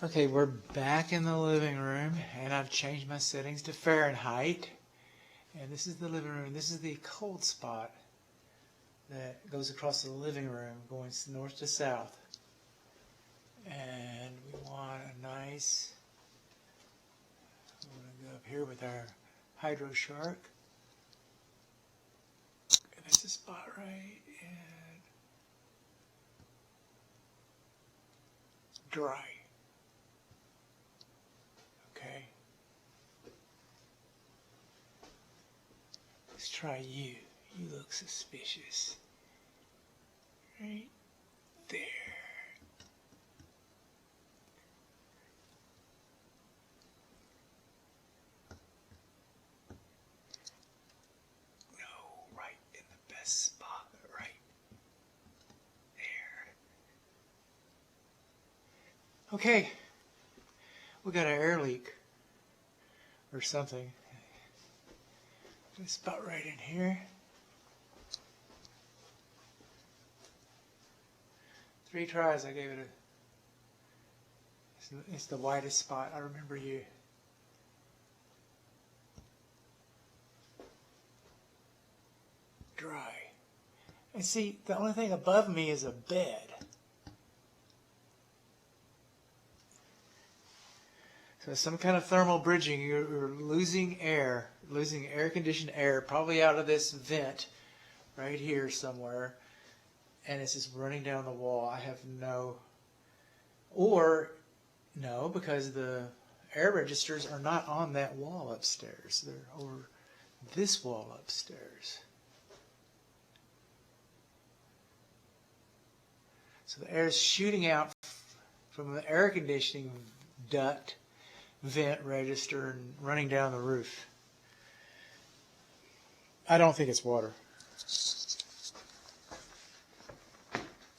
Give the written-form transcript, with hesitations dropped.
Okay, we're back in the living room, and I've changed my settings to Fahrenheit. And this is the living room. This is the cold spot that goes across the living room, going north to south. And we want a nice, we're going to go up here with our Hydro Shark. And that's the spot right, and dry. Okay. Let's try you. You look suspicious. Right there. No, right in the best spot. Right there. Okay. We got an air leak. Or something. This spot right in here. 3 tries I gave it it's the widest spot. I remember you. Dry. And see, the only thing above me is a bed. So some kind of thermal bridging. You're losing air conditioned air, probably out of this vent right here somewhere. And it's just running down the wall. I have no, because the air registers are not on that wall upstairs. They're over this wall upstairs. So the air is shooting out from the air conditioning duct, vent register, and running down the roof. I don't think it's water.